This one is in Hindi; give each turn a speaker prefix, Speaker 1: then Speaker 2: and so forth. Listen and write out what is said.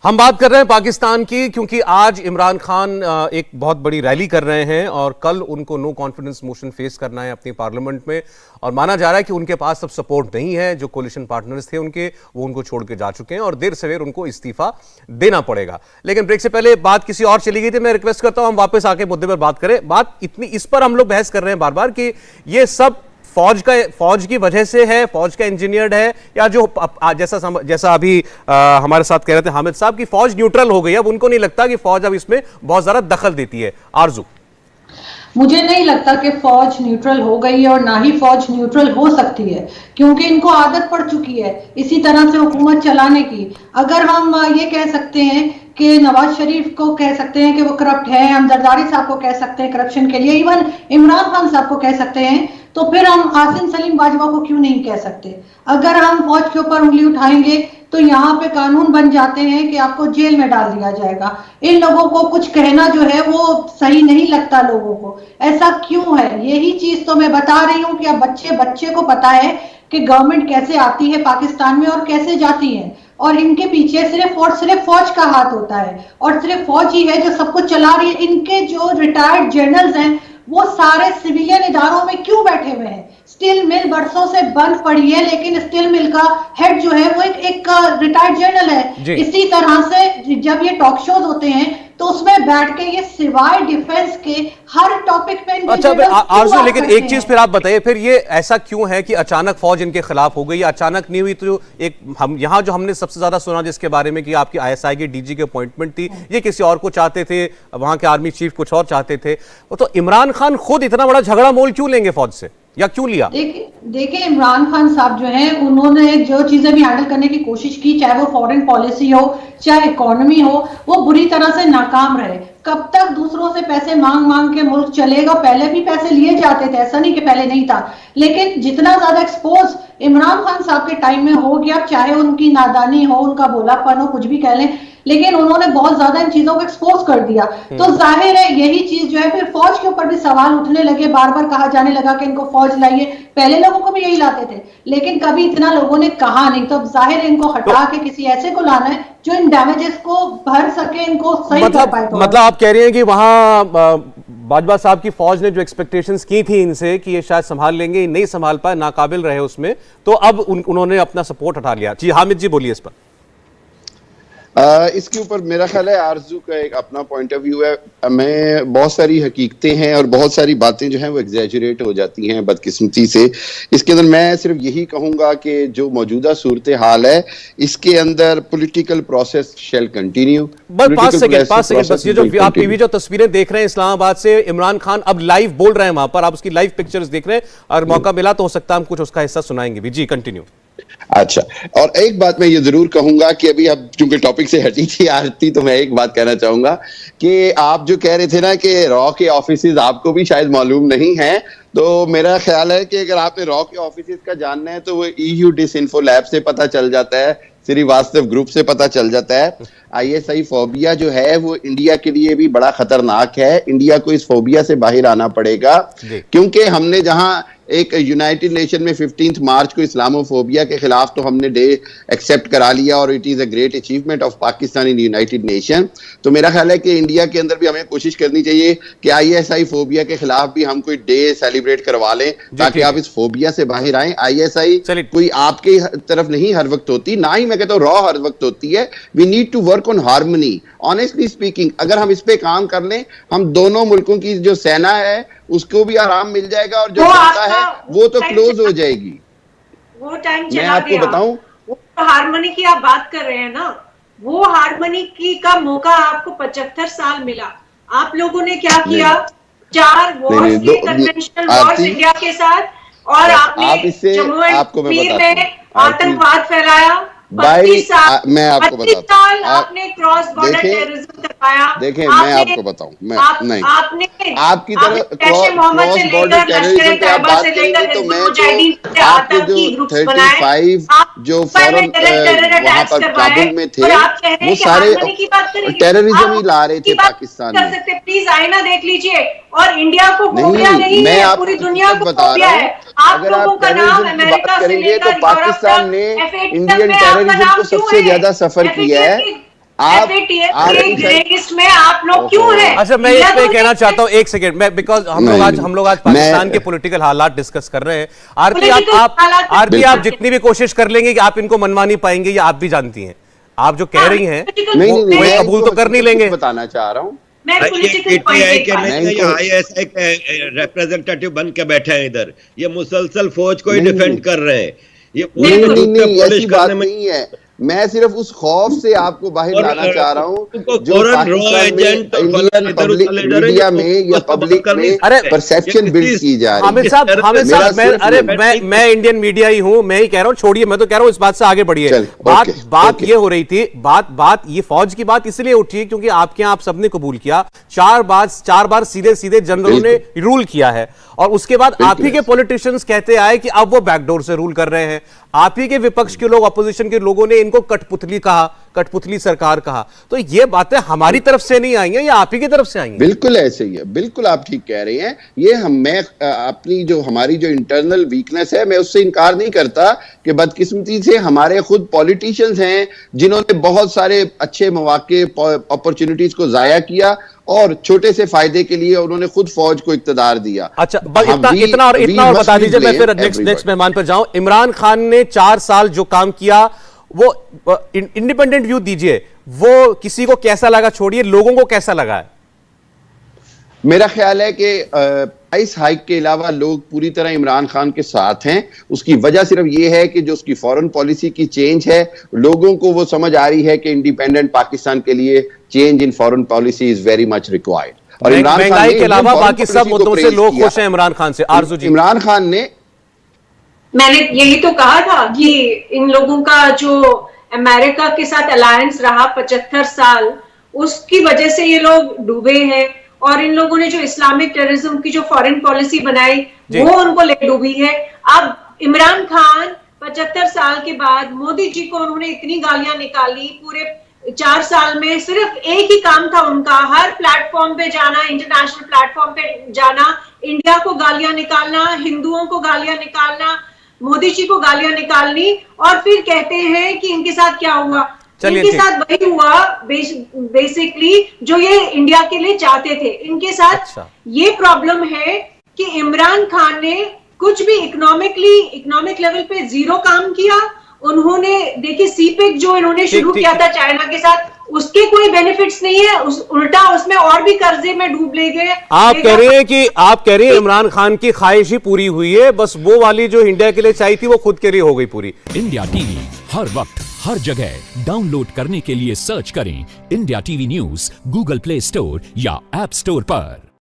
Speaker 1: हम बात कर रहे हैं पाकिस्तान की, क्योंकि आज इमरान खान एक बहुत बड़ी रैली कर रहे हैं और कल उनको नो कॉन्फिडेंस मोशन फेस करना है अपनी पार्लियामेंट में। और माना जा रहा है कि उनके पास अब सपोर्ट नहीं है, जो कोलिशन पार्टनर्स थे उनके, वो उनको छोड़ के जा चुके हैं और देर सवेर उनको इस्तीफा देना पड़ेगा। लेकिन ब्रेक से पहले बात किसी और चली गई थी, मैं रिक्वेस्ट करता हूं हम वापस आके मुद्दे पर बात करें। बात इतनी इस पर हम लोग बहस कर रहे हैं बार बार कि ये सब फौज की वजह से है, फौज का इंजीनियर्ड है, या जो जैसा अभी हमारे साथ कह रहे थे हामिद साहब की फौज न्यूट्रल हो गई, अब उनको नहीं लगता कि फौज अब इसमें बहुत ज्यादा दखल देती है। आरजू,
Speaker 2: मुझे नहीं लगता कि फौज न्यूट्रल हो गई है और ना ही फौज न्यूट्रल हो सकती है, क्योंकि इनको आदत पड़ चुकी है इसी तरह से हुकूमत चलाने की। अगर हम ये कह सकते हैं कि नवाज शरीफ को कह सकते हैं कि वो करप्ट है, हम जरदारी साहब को कह सकते हैं करप्शन के लिए, इवन इमरान खान साहब को कह सकते हैं, तो फिर हम आसिम सलीम बाजवा को क्यों नहीं कह सकते। अगर हम फौज के ऊपर उंगली उठाएंगे तो यहाँ पे कानून बन जाते हैं कि आपको जेल में डाल दिया जाएगा। इन लोगों को कुछ कहना जो है वो सही नहीं लगता लोगों को। ऐसा क्यों है, यही चीज तो मैं बता रही हूँ कि अब बच्चे को पता है कि गवर्नमेंट कैसे आती है पाकिस्तान में और कैसे जाती है, और इनके पीछे सिर्फ फौज का हाथ होता है और सिर्फ फौज ही है जो सब कुछ चला रही है। इनके जो रिटायर्ड जनरल्स हैं वो सारे सिविलियन इदारों में क्यों बैठे हुए हैं? स्टील मिल बरसों से बंद पड़ी है, लेकिन स्टील मिल का हेड जो है वो एक रिटायर्ड जनरल है। इसी तरह से जब ये टॉक शोज होते हैं तो उसमें बैठ के ये सिवाय डिफेंस के हर टॉपिक पे
Speaker 1: अच्छा आरजू, लेकिन एक चीज फिर आप बताइए, फिर ये ऐसा क्यों है कि अचानक फौज इनके खिलाफ हो गई? अचानक नहीं हुई, तो एक हम यहाँ जो हमने सबसे ज्यादा सुना जिसके बारे में कि आपकी आईएसआई की डीजी की अपॉइंटमेंट थी, ये किसी और को चाहते थे, वहां के आर्मी चीफ कुछ और चाहते थे, तो इमरान खान खुद इतना बड़ा झगड़ा मोल क्यों लेंगे फौज से, या क्यों लिया?
Speaker 2: देखिए इमरान खान साहब जो हैं उन्होंने जो चीजें भी हैंडल करने की कोशिश की, चाहे वो फॉरेन पॉलिसी हो चाहे इकोनॉमी हो, वो बुरी तरह से नाकाम रहे। कब तक दूसरों से पैसे मांग मांग के मुल्क चलेगा? पहले भी पैसे लिए जाते थे, ऐसा नहीं कि पहले नहीं था, लेकिन जितना ज्यादा एक्सपोज इमरान खान साहब के टाइम में हो गया, चाहे उनकी नादानी हो, उनका भोलापन हो, कुछ भी कह लें, लेकिन उन्होंने बहुत ज्यादा इन चीजों को एक्सपोज कर दिया। तो जाहिर है यही चीज जो है फिर फौज के ऊपर भी सवाल उठने लगे, बार बार कहा जाने लगा कि इनको फौज लाइए। पहले लोगों को भी यही लाते थे, लेकिन कभी इतना लोगों ने कहा नहीं। तो अब जाहिर है इनको हटा के किसी ऐसे को लाना है जो इन डैमेजेस को भर सके, इनको सही कर पाए।
Speaker 1: मतलब आप कह रहे हैं कि वहां बाजवा साहब की फौज ने जो एक्सपेक्टेशंस की थी इनसे कि ये शायद संभाल लेंगे, नहीं संभाल पाए, नाकाबिल रहे उसमें, तो अब उन्होंने अपना सपोर्ट हटा लिया। जी हामिद जी बोलिए इस पर।
Speaker 3: इसके ऊपर मेरा ख्याल है आरजू का एक अपना पॉइंट ऑफ व्यू है। मैं बहुत सारी हकीकतें हैं और बहुत सारी बातें जो हैं वो एग्जैजरेट हो जाती हैं बदकिस्मती से। इसके अंदर मैं सिर्फ यही कहूंगा कि जो मौजूदा सूरत हाल है इसके अंदर पॉलिटिकल प्रोसेस शेल कंटिन्यू।
Speaker 1: बस 5 सेकंड बस, ये जो आप टीवी जो तस्वीरें देख रहे हैं इस्लामाबाद से, इमरान खान अब लाइव बोल रहे हैं वहां पर, आप उसकी लाइव पिक्चर्स देख रहे हैं, और मौका मिला तो हो सकता है हम कुछ उसका हिस्सा सुनाएंगे भी। जी कंटिन्यू।
Speaker 3: अच्छा, और एक बात मैं ये जरूर कहूंगा कि अभी अब चूंकि टॉपिक से हटी थी आरती, तो मैं एक बात कहना चाहूंगा कि आप जो कह रहे थे ना कि रॉ के ऑफिसेज आपको भी शायद मालूम नहीं है, तो मेरा ख्याल है कि अगर आपने रॉ के ऑफिसेज का जानना है तो वो EU डिसइंफो लैब से पता चल जाता है, श्रीवास्तव ग्रुप से पता चल जाता है। ISI फोबिया जो है वो इंडिया के लिए भी बड़ा खतरनाक है। इंडिया को इस फोबिया से बाहर आना पड़ेगा, क्योंकि हमने जहां एक यूनाइटेड नेशन में 15 मार्च को इस्लामोफोबिया के खिलाफ तो हमने डे एक्सेप्ट करा लिया, और it is a great achievement of Pakistan in United nation. तो मेरा ख्याल है कि इंडिया के अंदर भी हमें कोशिश करनी चाहिए कि ISI फोबिया के खिलाफ भी हम कोई डे सेलिब्रेट करवा लें, ताकि आप इस फोबिया से बाहर आए। ISI कोई आपके तरफ नहीं हर वक्त होती, ना ही मैं कहता हूँ रॉ हर वक्त होती है। We need to work on harmony. Honestly speaking, अगर हम इस पे काम कर लें, हम दोनों मुल्कों की जो सेना है उसको भी आराम मिल जाएगा, और जो जनता है वो तो क्लोज हो जाएगी।
Speaker 4: वो टाइम
Speaker 3: मैं आपको बताऊं,
Speaker 4: वो हारमोनी की आप बात कर रहे हैं ना, वो हारमोनी की का मौका आपको 75 साल मिला। आप लोगों ने क्या किया? 4 वॉर्स किए कन्वेंशनल वॉर्स इंडिया के साथ, और आपने जम्मू एंड कश्मीर में आतंकवाद फैलाया। 32 साल
Speaker 3: मैं आपको बताता हूं,
Speaker 4: आपने क्रॉस बॉर्डर टेररिज्म करवाया।
Speaker 3: देखें मैं आपको बताऊं, मैं नहीं आपकी तरह क्रॉस बॉर्डर टेररिज्म की आप बात करेंगे तो मैं तो आपके जो 35 जो फॉरेन वहां पर काबुल में थे वो सारे टेररिज्म ही ला रहे थे पाकिस्तान में।
Speaker 4: प्लीज आईना देख लीजिए, और इंडिया को फोबिया नहीं है, पूरी दुनिया को फोबिया है।
Speaker 3: अगर आप टेररिज्म की बात करेंगे तो पाकिस्तान ने इंडियन टेररिज्म को सबसे ज्यादा सफर किया है।
Speaker 4: FATF के ग्रे लिस्ट में आप लोग क्यों हैं?
Speaker 1: अच्छा, मैं इस पे कहना चाहता हूं, एक सेकेंड, मैं बिकॉज हम लोग आज पाकिस्तान के पॉलिटिकल हालात डिस्कस कर रहे हैं। आरती, आप जितनी भी कोशिश कर लेंगे कि आप इनको मनवा नहीं पाएंगे, ये आप भी जानती हैं। आप जो कह रही हैं वो कबूल तो कर नहीं लेंगे।
Speaker 3: बताना चाह रहा हूँ,
Speaker 5: रिप्रेजेंटेटिव बन के बैठे हैं इधर, ये मुसलसल फौज को ही डिफेंड कर रहे हैं। ये
Speaker 3: नहीं, ऐसी बात नहीं है। मैं सिर्फ उस खौफ से आपको बाहर लाना चाह रहा हूँ जो इंडियन पब्लिक मीडिया में या पब्लिक में परसेप्शन बिल्ड की जा रही है।
Speaker 1: हामिद साहब, मैं इंडियन मीडिया ही हूँ, मैं ही कह रहा हूँ, छोड़िए, मैं तो कह रहा हूँ इस बात से आगे बढ़िए। बात ये हो रही थी, बात ये फौज की बात इसलिए उठी है क्योंकि आपके यहाँ आप सबने कबूल किया, 4 बार सीधे जनरलों ने रूल किया है, और उसके बाद आप ही के पॉलिटिशियंस कहते आए कि अब वो बैकडोर से रूल कर रहे हैं। आप ही के विपक्ष के लोग, अपोजिशन के लोगों ने इनको कठपुतली कहा, कठपुतली सरकार कहा। तो ये बातें हमारी तरफ से नहीं आई हैं, ये आप ही की तरफ से आई हैं।
Speaker 3: बिल्कुल ऐसे ही है, बिल्कुल आप ठीक कह रहे हैं। ये मैं अपनी जो हमारी जो इंटरनल वीकनेस है, मैं उससे इनकार नहीं करता कि बदकिस्मती से हमारे खुद पॉलिटिशियंस हैं जिन्होंने बहुत सारे अच्छे मौके, अपॉर्चुनिटीज को जाया किया और छोटे से फायदे के लिए उन्होंने खुद फौज को इक्तदार दिया।
Speaker 1: अच्छा, इतना और बता दीजिए, मैं फिर नेक्स्ट मेहमान पर जाऊं। इमरान खान ने 4 साल जो काम किया, वो इंडिपेंडेंट व्यू दीजिए, वो किसी को कैसा लगा, छोड़िए, लोगों को कैसा लगा है?
Speaker 3: मेरा ख्याल है कि प्राइस हाइक के अलावा लोग पूरी तरह इमरान खान के साथ हैं। उसकी वजह सिर्फ ये है कि जो उसकी फॉरेन पॉलिसी की चेंज है, लोगों को वो समझ आ रही है कि इंडिपेंडेंट पाकिस्तान के लिए change in foreign policy is very much required. और इमरान खान के अलावा बाकी सब मुद्दों से लोग खुश हैं इमरान खान से। आरजू जी, इमरान खान ने,
Speaker 4: मैंने यही तो कहा था कि इन लोगों का जो अमेरिका के साथ अलायंस रहा 75 साल, उसकी वजह से ये लोग डूबे हैं, और इन लोगों ने जो इस्लामिक टेररिज्म की जो फॉरेन पॉलिसी बनाई वो उनको ले डूबी है। अब इमरान खान 75 साल के बाद मोदी जी को उन्होंने इतनी गालियां निकाली, पूरे 4 साल में सिर्फ एक ही काम था उनका, हर प्लेटफॉर्म पे जाना, इंटरनेशनल प्लेटफॉर्म पे जाना, इंडिया को गालियां निकालना, हिंदुओं को गालियां निकालना, मोदी जी को गालियां निकालनी, और फिर कहते हैं कि इनके साथ क्या हुआ। इनके साथ वही हुआ बेसिकली जो ये इंडिया के लिए चाहते थे। इनके साथ ये प्रॉब्लम है कि इमरान खान ने कुछ भी इकोनॉमिक लेवल पे जीरो काम किया। उन्होंने देखिए सीपेक जो इन्होंने शुरू किया था चाइना के साथ, उसके कोई बेनिफिट्स नहीं है, उल्टा उसमें और भी कर्जे में डूब ले गए।
Speaker 1: आप कह रहे हैं इमरान खान की ख्वाहिश ही पूरी हुई है, बस वो वाली जो इंडिया के लिए चाहिए थी वो खुद के लिए हो गई पूरी।
Speaker 6: इंडिया टीवी हर वक्त हर जगह डाउनलोड करने के लिए सर्च करें India TV news Google play store या ऐप स्टोर पर।